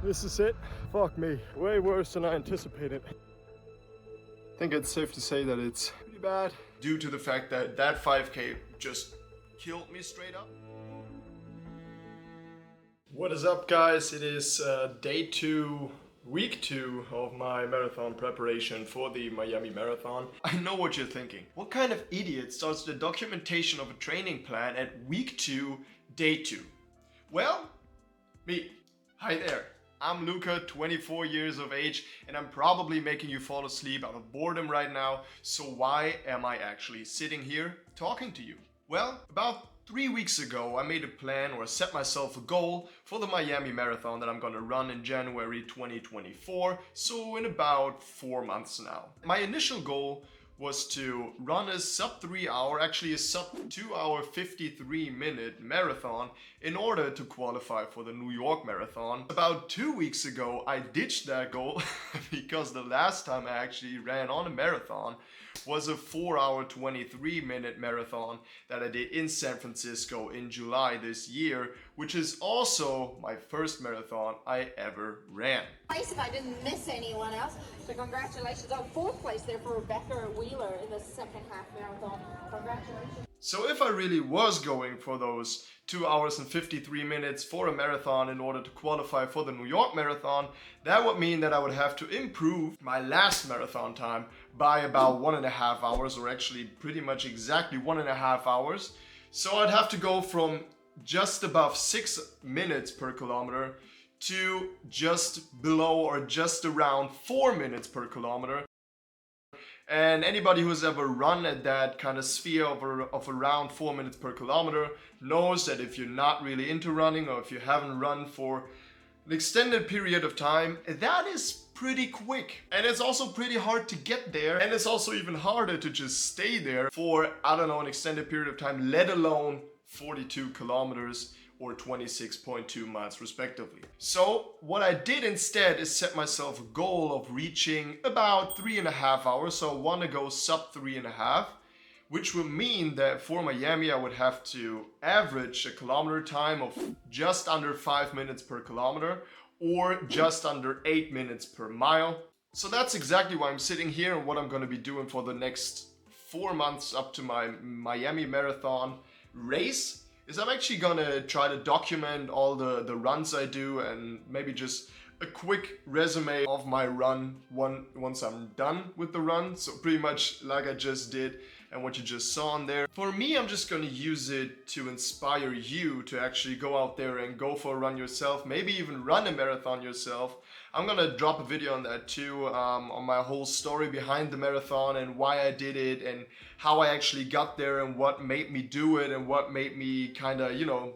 This is it. Fuck me. Way worse than I anticipated. I think it's safe to say that it's pretty bad due to the fact that that 5K just killed me straight up. What is up, guys? It is day 2, week 2 of my marathon preparation for the Miami Marathon. I know what you're thinking. What kind of idiot starts the documentation of a training plan at week 2, day 2? Well, me. Hi there. I'm Luca, 24 years of age, and I'm probably making you fall asleep out of boredom right now, so why am I actually sitting here talking to you? Well, about 3 weeks ago, I made a plan or set myself a goal for the Miami Marathon that I'm gonna run in January 2024, so in about 4 months now. My initial goal was to run a sub 3 hour, actually a sub 2 hour 53 minute marathon in order to qualify for the New York Marathon. About 2 weeks ago, I ditched that goal because the last time I actually ran on a marathon was a 4 hour 23 minute marathon that I did in San Francisco in July this year, which is also my first marathon I ever ran. If I didn't miss anyone else, so congratulations on 4th place there for Rebecca Wheeler in the second half marathon. Congratulations. So if I really was going for those 2 hours and 53 minutes for a marathon in order to qualify for the New York Marathon, that would mean that I would have to improve my last marathon time by about 1.5 hours, or actually pretty much exactly 1.5 hours. So I'd have to go from just above 6 minutes per kilometer to just below or just around 4 minutes per kilometer. And anybody who's ever run at that kind of sphere of around 4 minutes per kilometer knows that if you're not really into running, or if you haven't run for an extended period of time, that is pretty quick. And it's also pretty hard to get there. And it's also even harder to just stay there for, I don't know, an extended period of time, let alone 42 kilometers or 26.2 miles respectively. So what I did instead is set myself a goal of reaching about 3.5 hours. So I want to go sub 3.5, which would mean that for Miami I would have to average a kilometer time of just under 5 minutes per kilometer, or just under 8 minutes per mile. So that's exactly why I'm sitting here and what I'm going to be doing for the next 4 months up to my Miami Marathon race. Is I'm actually gonna try to document all the runs I do, and maybe just a quick resume of my run once I'm done with the run. So pretty much like I just did and what you just saw on there. For me, I'm just gonna use it to inspire you to actually go out there and go for a run yourself, maybe even run a marathon yourself. I'm gonna drop a video on that too, on my whole story behind the marathon and why I did it and how I actually got there and what made me do it and what made me kind of,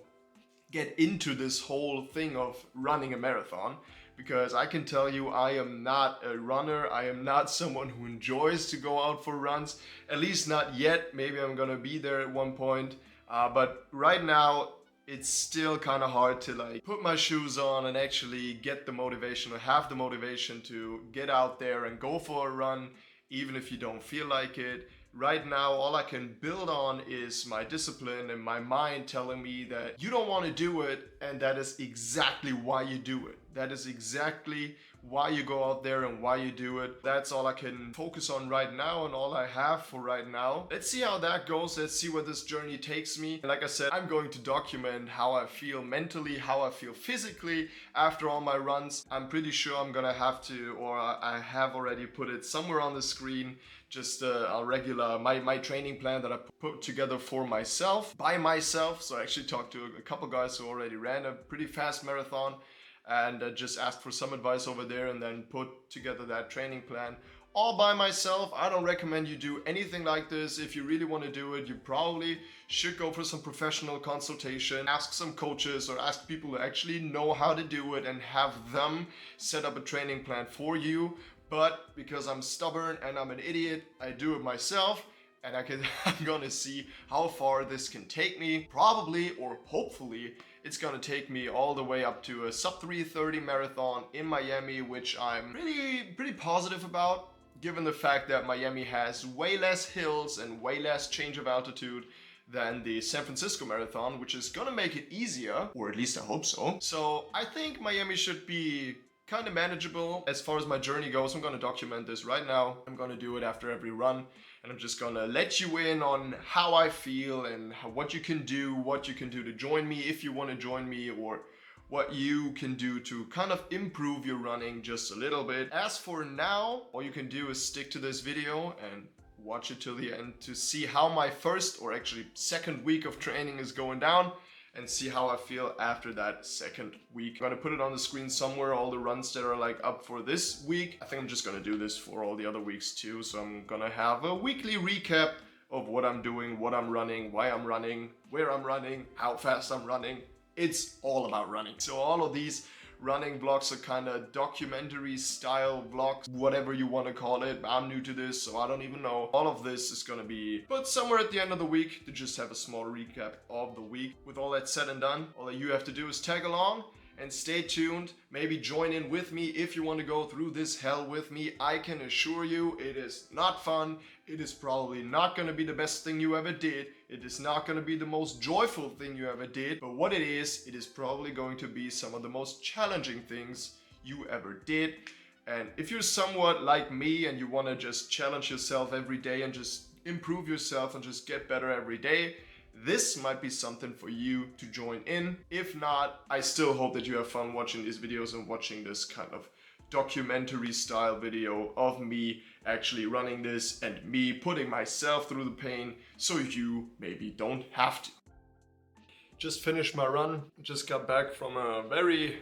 get into this whole thing of running a marathon. Because I can tell you, I am not a runner. I am not someone who enjoys to go out for runs, at least not yet. Maybe I'm gonna be there at one point, but right now it's still kind of hard to like put my shoes on and actually get the motivation or have the motivation to get out there and go for a run, even if you don't feel like it. Right now, all I can build on is my discipline and my mind telling me that you don't want to do it, and that is exactly why you do it. That is exactly why you go out there and why you do it. That's all I can focus on right now and all I have for right now. Let's see how that goes. Let's see where this journey takes me. Like I said, I'm going to document how I feel mentally, how I feel physically after all my runs. I'm pretty sure I'm gonna have to, or I have already put it somewhere on the screen, just a regular, my training plan that I put together for myself, by myself. So I actually talked to a couple guys who already ran a pretty fast marathon, and just asked for some advice over there and then put together that training plan all by myself. I don't recommend you do anything like this. If you really want to do it, you probably should go for some professional consultation, ask some coaches or ask people who actually know how to do it and have them set up a training plan for you. But because I'm stubborn and I'm an idiot, I do it myself, and I'm gonna see how far this can take me. Probably, or hopefully, it's gonna take me all the way up to a sub 3:30 marathon in Miami, which I'm pretty positive about, given the fact that Miami has way less hills and way less change of altitude than the San Francisco Marathon, which is gonna make it easier, or at least I hope so. So I think Miami should be kind of manageable. As far as my journey goes, I'm gonna document this right now. I'm gonna do it after every run, and I'm just gonna let you in on how I feel and what you can do to join me if you want to join me, or what you can do to kind of improve your running just a little bit. As for now, all you can do is stick to this video and watch it till the end to see how my first, or actually second week of training is going down, and see how I feel after that second week. I'm gonna put it on the screen somewhere, all the runs that are like up for this week. I think I'm just gonna do this for all the other weeks too. So I'm gonna have a weekly recap of what I'm doing, what I'm running, why I'm running, where I'm running, how fast I'm running. It's all about running. So all of these running vlogs are kind of documentary style vlogs, whatever you want to call it. I'm new to this, so I don't even know. All of this is gonna be put somewhere at the end of the week to just have a small recap of the week. With all that said and done, all that you have to do is tag along and stay tuned. Maybe join in with me if you want to go through this hell with me. I can assure you it is not fun. It is probably not going to be the best thing you ever did. It is not going to be the most joyful thing you ever did. But what it is probably going to be some of the most challenging things you ever did. And if you're somewhat like me and you want to just challenge yourself every day and just improve yourself and just get better every day, this might be something for you to join in. If not, I still hope that you have fun watching these videos and watching this kind of documentary style video of me actually running this and me putting myself through the pain so you maybe don't have to. Just finished my run. Just got back from a very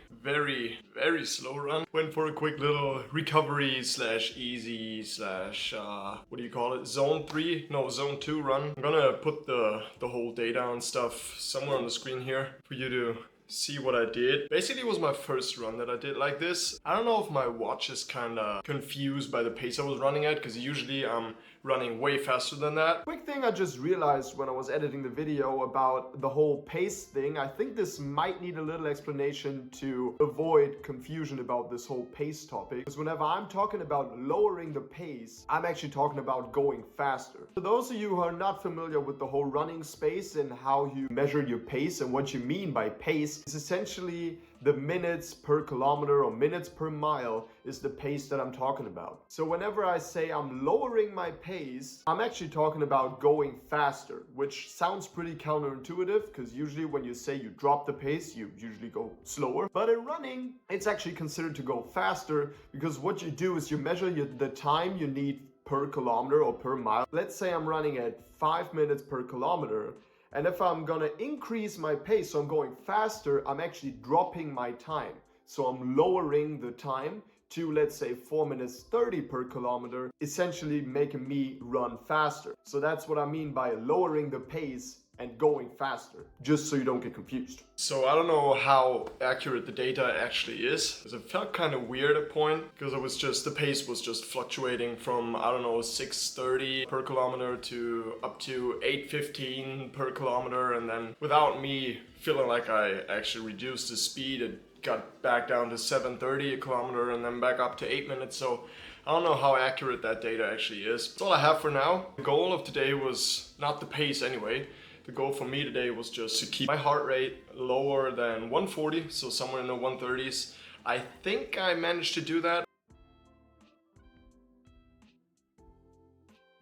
slow run. Went for a quick little recovery slash easy slash, what do you call it? Zone 2 run. I'm gonna put the whole data and stuff somewhere on the screen here for you to see what I did. Basically, it was my first run that I did like this. I don't know if my watch is kind of confused by the pace I was running at, because usually I'm running way faster than that. Quick thing I just realized when I was editing the video about the whole pace thing. I think this might need a little explanation to avoid confusion about this whole pace topic. Because whenever I'm talking about lowering the pace, I'm actually talking about going faster. For those of you who are not familiar with the whole running space and how you measure your pace and what you mean by pace, it's essentially the minutes per kilometer or minutes per mile is the pace that I'm talking about. So whenever I say I'm lowering my pace, I'm actually talking about going faster, which sounds pretty counterintuitive because usually when you say you drop the pace, you usually go slower. But in running, it's actually considered to go faster because what you do is you measure the time you need per kilometer or per mile. Let's say I'm running at 5 minutes per kilometer. And if I'm gonna increase my pace, so I'm going faster, I'm actually dropping my time. So I'm lowering the time to, let's say, 4 minutes 30 per kilometer, essentially making me run faster. So that's what I mean by lowering the pace and going faster, just so you don't get confused. So I don't know how accurate the data actually is, because it felt kind of weird at point, because the pace was just fluctuating from, I don't know, 6:30 per kilometer to up to 8:15 per kilometer, and then without me feeling like I actually reduced the speed, it got back down to 7:30 a kilometer and then back up to 8 minutes. So I don't know how accurate that data actually is. That's all I have for now. The goal of today was not the pace anyway. The goal for me today was just to keep my heart rate lower than 140, so somewhere in the 130s. I think I managed to do that.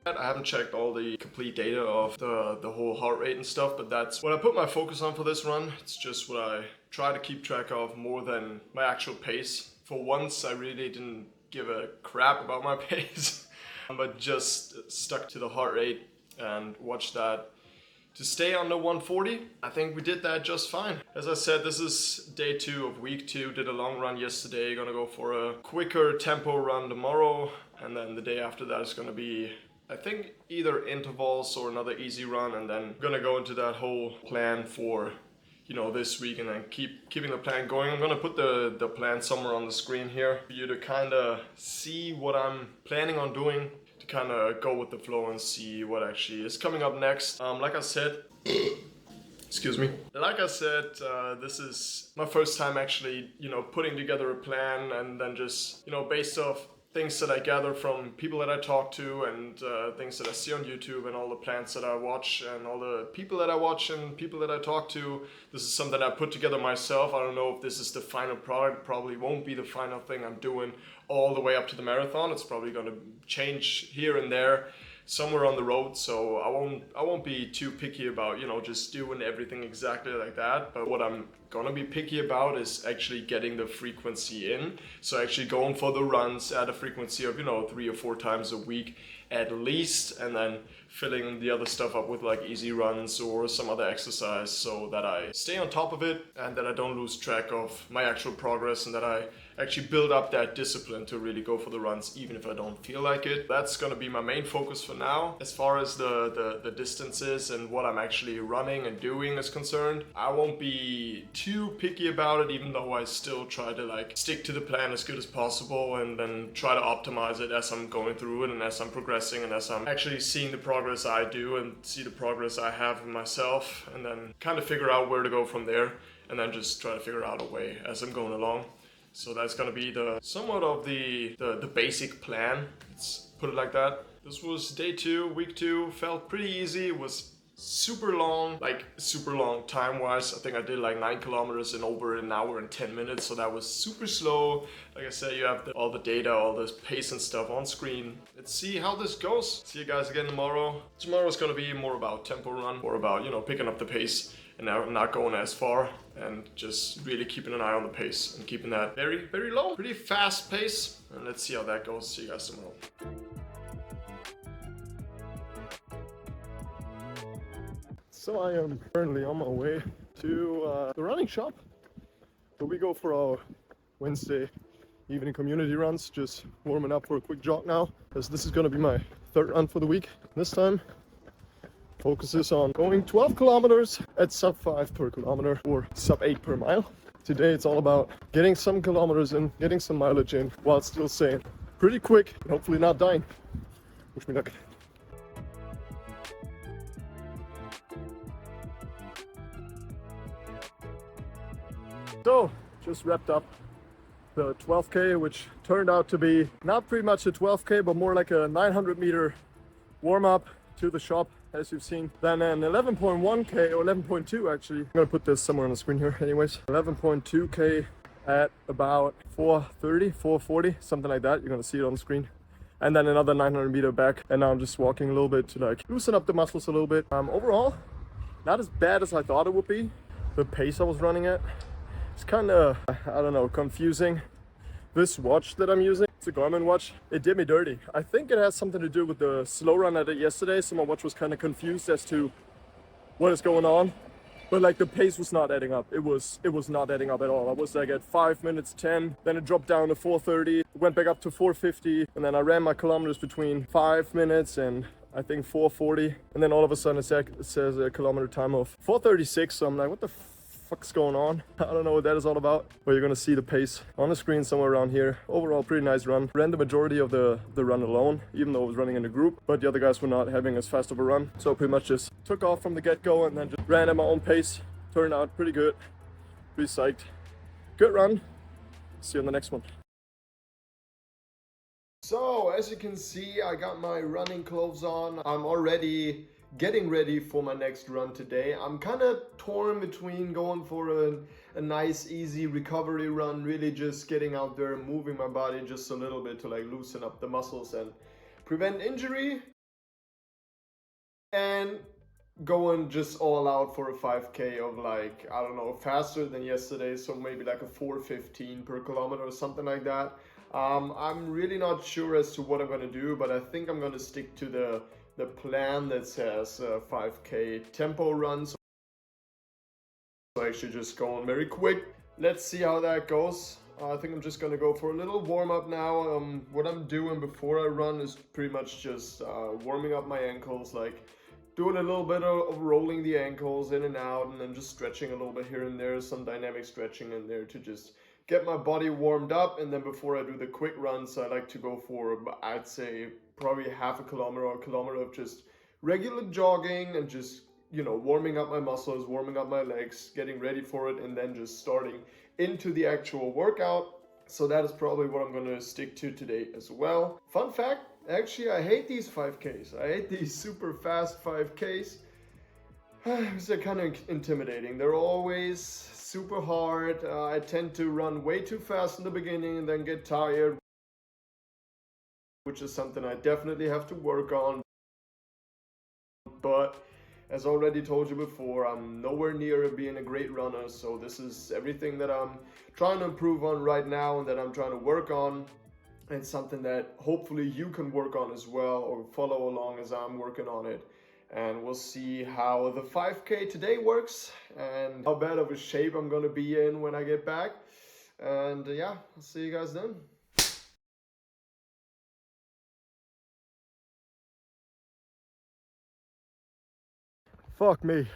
I haven't checked all the complete data of the whole heart rate and stuff, but that's what I put my focus on for this run. It's just what I try to keep track of more than my actual pace. For once, I really didn't give a crap about my pace, but just stuck to the heart rate and watched that to stay under 140. I think we did that just fine. As I said, this is day 2 of week 2. Did a long run yesterday, gonna go for a quicker tempo run tomorrow, and then the day after that is gonna be, I think, either intervals or another easy run, and then gonna go into that whole plan for, you know, this week, and then keeping the plan going. I'm gonna put the plan somewhere on the screen here for you to kind of see what I'm planning on doing, to kind of go with the flow and see what actually is coming up next. Like I said, excuse me. Like I said, this is my first time actually, you know, putting together a plan and then just, you know, based off things that I gather from people that I talk to, and things that I see on YouTube, and all the plants that I watch, and all the people that I watch and people that I talk to. This is something I put together myself. I don't know if this is the final product. It probably won't be the final thing I'm doing all the way up to the marathon. It's probably going to change here and there somewhere on the road, so I won't be too picky about, you know, just doing everything exactly like that. But what I'm gonna be picky about is actually getting the frequency in. So actually going for the runs at a frequency of, you know, 3 or 4 times a week at least, and then filling the other stuff up with like easy runs or some other exercise, so that I stay on top of it and that I don't lose track of my actual progress, and that I actually build up that discipline to really go for the runs even if I don't feel like it. That's going to be my main focus for now. As far as the distances and what I'm actually running and doing is concerned, I won't be too picky about it, even though I still try to like stick to the plan as good as possible, and then try to optimize it as I'm going through it and as I'm progressing and as I'm actually seeing the progress I do and see the progress I have in myself, and then kind of figure out where to go from there, and then just try to figure out a way as I'm going along. So that's gonna be the somewhat of the basic plan. Let's put it like that. This was day 2, week 2. Felt pretty easy. It was super long, like super long time-wise. I think I did like 9 kilometers in over an hour and 10 minutes. So that was super slow. Like I said, you have all the data, all this pace and stuff on screen. Let's see how this goes. See you guys again tomorrow. Tomorrow is gonna be more about tempo run, more about, you know, picking up the pace and not going as far, and just really keeping an eye on the pace and keeping that very, very low, pretty fast pace. And let's see how that goes. See you guys tomorrow. So I am currently on my way to the running shop, where we go for our Wednesday evening community runs. Just warming up for a quick jog now, because this is going to be my 3rd run for the week. This time focuses on going 12 kilometers at sub 5 per kilometer or sub 8 per mile. Today it's all about getting some kilometers in, getting some mileage in, while still staying pretty quick and hopefully not dying. Wish me luck. So, just wrapped up the 12K, which turned out to be not pretty much a 12K, but more like a 900 meter warm up to the shop, as you've seen. Then an 11.1K, or 11.2 actually. I'm gonna put this somewhere on the screen here anyways. 11.2K at about 4:30, 4:40, something like that. You're gonna see it on the screen. And then another 900 meter back. And now I'm just walking a little bit to like loosen up the muscles a little bit. Overall, not as bad as I thought it would be. The pace I was running at, it's kind of, I don't know, confusing. This watch that I'm using, it's a Garmin watch, it did me dirty. I think it has something to do with the slow run I did yesterday, so my watch was kind of confused as to what is going on. But like the pace was not adding up. It was not adding up at all. I was like at 5 minutes 10, then it dropped down to 4:30, went back up to 4:50, and then I ran my kilometers between 5 minutes and I think 4:40, and then all of a sudden it says a kilometer time of 4:36. So I'm like, what the fuck's going on? I don't know what that is all about, but you're gonna see the pace on the screen somewhere around here. Overall, pretty nice run. Ran the majority of the run alone, even though I was running in a group, but the other guys were not having as fast of a run. So pretty much just took off from the get-go and then just ran at my own pace. Turned out pretty good. Pretty psyched. Good run. See you on the next one. So, as you can see, I got my running clothes on. I'm already getting ready for my next run today. I'm kind of torn between going for a nice easy recovery run, really just getting out there and moving my body just a little bit to like loosen up the muscles and prevent injury, and going just all out for a 5K of like, I don't know, faster than yesterday, so maybe like a 4:15 per kilometer or something like that. I'm really not sure as to what I'm gonna do, but I think I'm gonna stick to the plan that says 5K tempo runs. So actually just going very quick. Let's see how that goes. I think I'm just gonna go for a little warm up now. What I'm doing before I run is pretty much just warming up my ankles, like doing a little bit of rolling the ankles in and out, and then just stretching a little bit here and there, some dynamic stretching in there to just get my body warmed up. And then before I do the quick runs, I like to go for, I'd say, probably half a kilometer or a kilometer of just regular jogging and just, you know, warming up my muscles, warming up my legs, getting ready for it, and then just starting into the actual workout. So that is probably what I'm gonna stick to today as well. Fun fact, actually I hate these 5Ks. I hate these super fast 5Ks. They're kind of intimidating. They're always super hard. I tend to run way too fast in the beginning and then get tired, which is something I definitely have to work on. But as already told you before, I'm nowhere near being a great runner, so this is everything that I'm trying to improve on right now and that I'm trying to work on, and something that hopefully you can work on as well or follow along as I'm working on it. And we'll see how the 5K today works and how bad of a shape I'm gonna be in when I get back. And yeah, I'll see you guys then. Fuck me.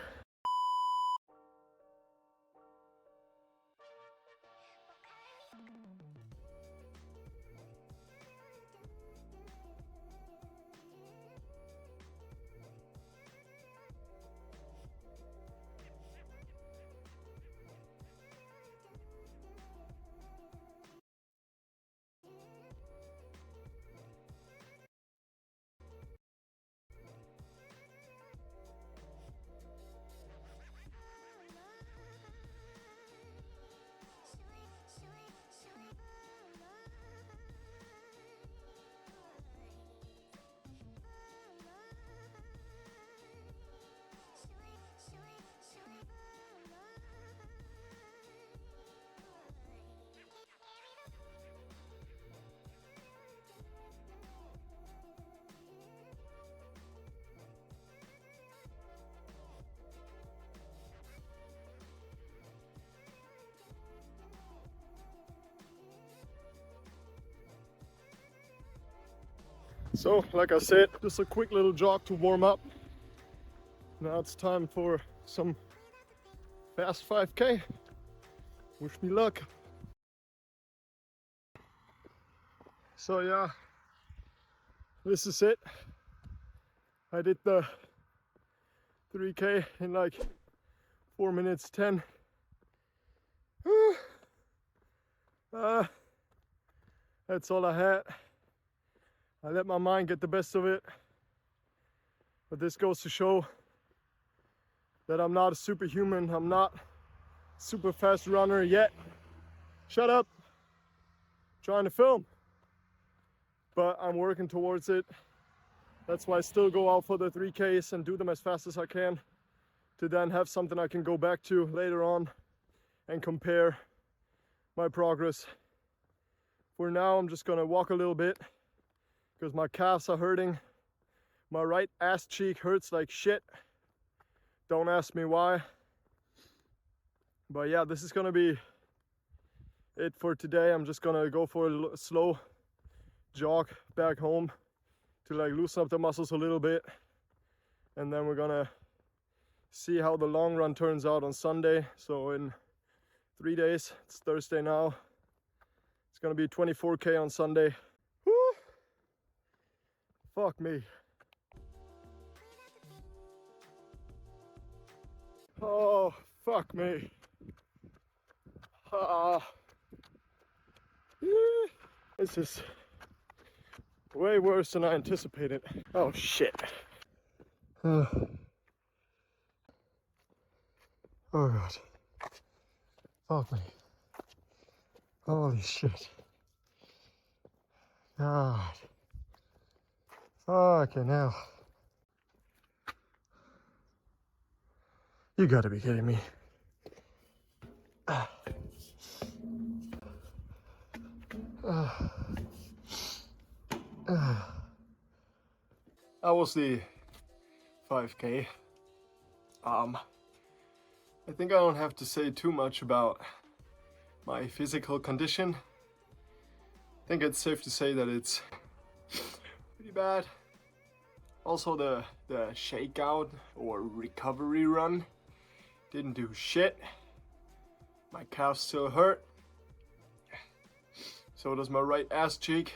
So, like I said, just a quick little jog to warm up. Now it's time for some fast 5K. Wish me luck. So yeah, this is it. I did the 3K in like 4 minutes 10. That's all I had. I let my mind get the best of it. But this goes to show that I'm not a superhuman. I'm not a super fast runner yet. Shut up. Trying to film. But I'm working towards it. That's why I still go out for the 3Ks and do them as fast as I can, to then have something I can go back to later on and compare my progress. For now, I'm just gonna walk a little bit because my calves are hurting. My right ass cheek hurts like shit. Don't ask me why. But yeah, this is gonna be it for today. I'm just gonna go for a slow jog back home to like loosen up the muscles a little bit. And then we're gonna see how the long run turns out on Sunday. So in 3 days, it's Thursday now. It's gonna be 24K on Sunday. Woo! Fuck me. Oh, fuck me. This is way worse than I anticipated. Oh shit. Oh god. Fuck me. Holy shit. God. Fucking hell. You gotta be kidding me. That was the 5K. I think I don't have to say too much about my physical condition. I think it's safe to say that it's pretty bad. Also the shakeout or recovery run didn't do shit. My calves still hurt. So does my right ass cheek.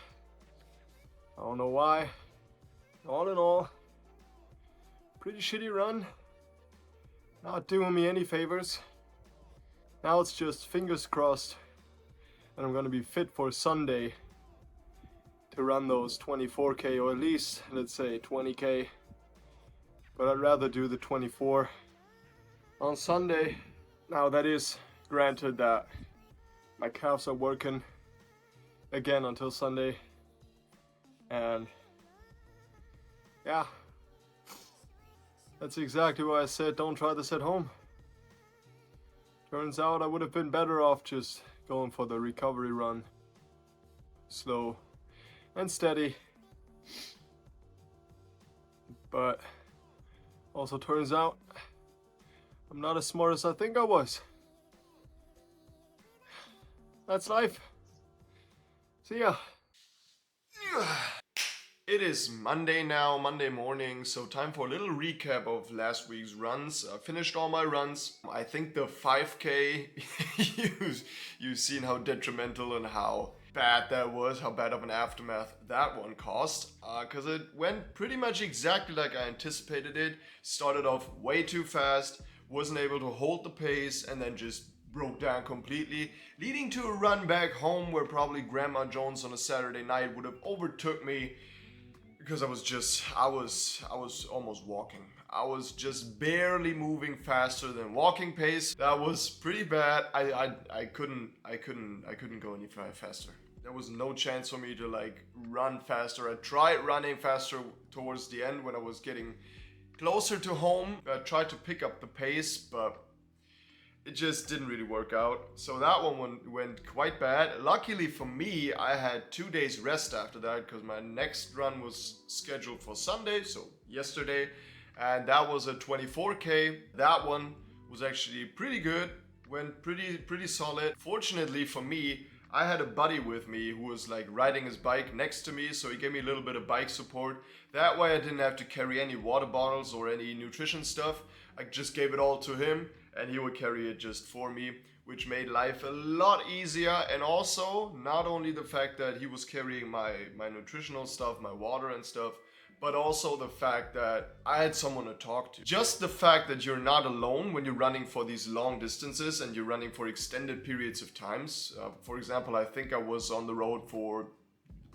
I don't know why. All in all, pretty shitty run. Not doing me any favors. Now it's just fingers crossed And I'm gonna be fit for Sunday to run those 24K, or at least, let's say, 20K. But I'd rather do the 24 on Sunday. Now that is granted that my calves are working again until Sunday. And yeah, that's exactly why I said don't try this at home. Turns out I would have been better off just going for the recovery run. Slow and steady. But also turns out I'm not as smart as I think I was. That's life. See ya. It is Monday now, Monday morning, so time for a little recap of last week's runs. I finished all my runs. I think the 5K, you've seen how detrimental and how bad that was, how bad of an aftermath that one caused. Because it went pretty much exactly like I anticipated it. Started off way too fast, wasn't able to hold the pace, and then just broke down completely, leading to a run back home where probably Grandma Jones on a Saturday night would have overtook me. Because I was almost walking. I was just barely moving faster than walking pace. That was pretty bad. I couldn't go any faster. There was no chance for me to like run faster. I tried running faster towards the end when I was getting closer to home. I tried to pick up the pace, but it just didn't really work out. So that one went quite bad. Luckily for me, I had 2 days rest after that because my next run was scheduled for Sunday, so yesterday. And that was a 24K. That one was actually pretty good. Went pretty solid. Fortunately for me, I had a buddy with me who was like riding his bike next to me, so he gave me a little bit of bike support. That way I didn't have to carry any water bottles or any nutrition stuff. I just gave it all to him and he would carry it just for me, which made life a lot easier. And also, not only the fact that he was carrying my nutritional stuff, my water and stuff, but also the fact that I had someone to talk to. Just the fact that you're not alone when you're running for these long distances and you're running for extended periods of times. For example, I think I was on the road for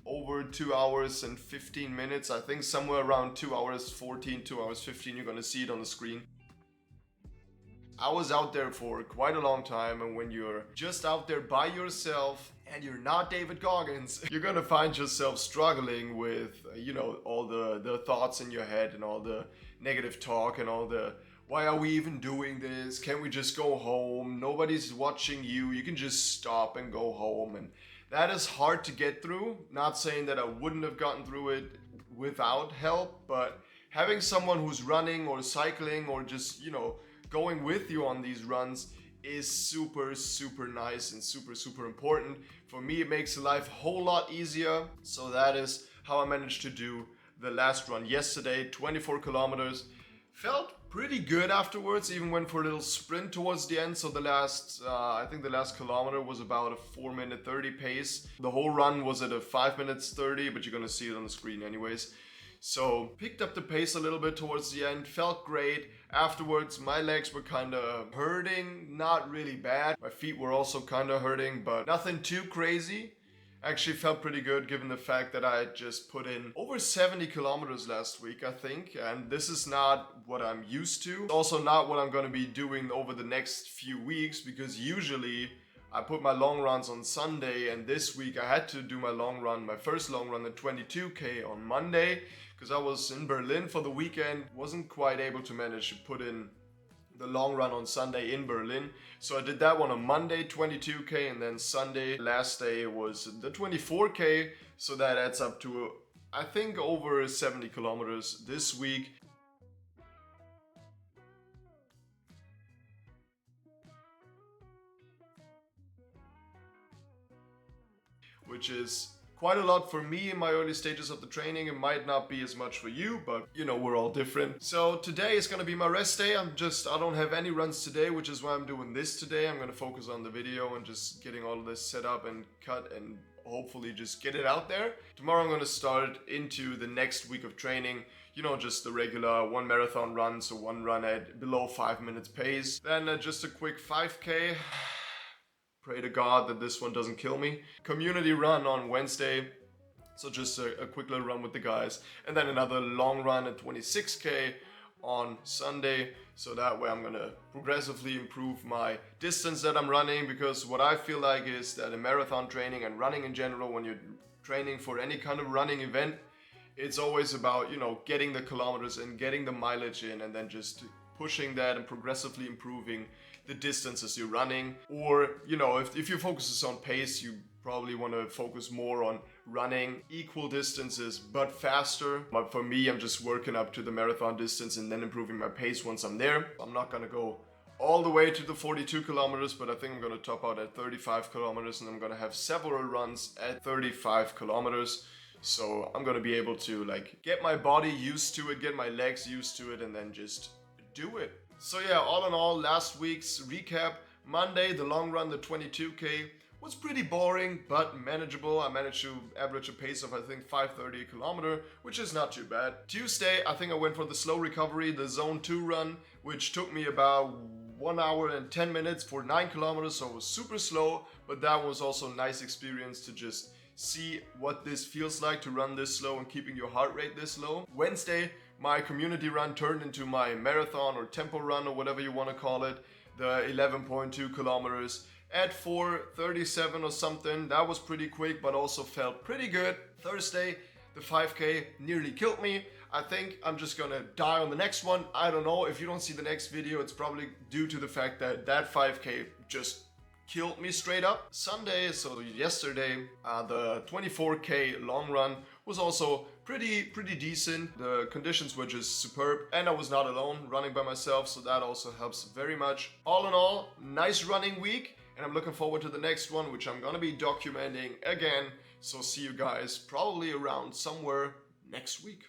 over 2 hours and 15 minutes. I think somewhere around 2 hours 14, 2 hours 15, you're gonna see it on the screen. I was out there for quite a long time, and when you're just out there by yourself and you're not David Goggins, you're gonna find yourself struggling with, all the thoughts in your head and all the negative talk and all the, why are we even doing this? Can't we just go home? Nobody's watching you. You can just stop and go home. And that is hard to get through. Not saying that I wouldn't have gotten through it without help, but having someone who's running or cycling or just, going with you on these runs is super nice and super important. For me, it makes life a whole lot easier. So that is how I managed to do the last run yesterday, 24 kilometers. Felt pretty good afterwards, even went for a little sprint towards the end. So I think the last kilometer was about a 4:30 pace. The whole run was at a 5:30, but you're gonna see it on the screen anyways. So picked up the pace a little bit towards the end, felt great. Afterwards, my legs were kind of hurting, not really bad. My feet were also kind of hurting, but nothing too crazy. Actually felt pretty good given the fact that I had just put in over 70 kilometers last week, I think. And this is not what I'm used to. Also not what I'm going to be doing over the next few weeks, because usually I put my long runs on Sunday, and this week I had to do my first long run at 22K on Monday, because I was in Berlin for the weekend. Wasn't quite able to manage to put in the long run on Sunday in Berlin. So I did that one on Monday, 22K, and then Sunday, last day, was the 24K. So that adds up to, I think, over 70 kilometers this week. Which is quite a lot for me in my early stages of the training. It might not be as much for you, but we're all different. So today is gonna be my rest day. I don't have any runs today, which is why I'm doing this today. I'm gonna focus on the video and just getting all of this set up and cut and hopefully just get it out there. Tomorrow I'm gonna start into the next week of training. Just the regular one marathon run, so one run at below 5 minutes pace. Then just a quick 5K. Pray to God that this one doesn't kill me. Community run on Wednesday. So just a quick little run with the guys. And then another long run at 26K on Sunday. So that way I'm gonna progressively improve my distance that I'm running, because what I feel like is that in marathon training and running in general, when you're training for any kind of running event, it's always about, you know, getting the kilometers and getting the mileage in, and then just pushing that and progressively improving the distances you're running. Or, you know, if your focus is on pace, you probably want to focus more on running equal distances but faster. But for me, I'm just working up to the marathon distance and then improving my pace once I'm there. I'm not gonna go all the way to the 42 kilometers, but I think I'm gonna top out at 35 kilometers, and I'm gonna have several runs at 35 kilometers. So I'm gonna be able to like get my body used to it, get my legs used to it, and then just do it. So yeah, all in all, last week's recap. Monday, the long run, the 22K, was pretty boring but manageable. I managed to average a pace of I think 5:30 a kilometer, which is not too bad. Tuesday, I think I went for the slow recovery, the zone 2 run, which took me about 1 hour and 10 minutes for 9 kilometers, so it was super slow, but that was also a nice experience to just see what this feels like to run this slow and keeping your heart rate this low. Wednesday, my community run turned into my marathon or tempo run or whatever you want to call it, the 11.2 kilometers at 4:37 or something. That was pretty quick, but also felt pretty good. Thursday, the 5K nearly killed me. I think I'm just gonna die on the next one. I don't know. If you don't see the next video, it's probably due to the fact that that 5K just killed me straight up. Sunday, so yesterday, the 24K long run was also pretty decent. The conditions were just superb, and I was not alone running by myself, so that also helps very much. All in all, nice running week, and I'm looking forward to the next one, which I'm gonna be documenting again. So see you guys probably around somewhere next week.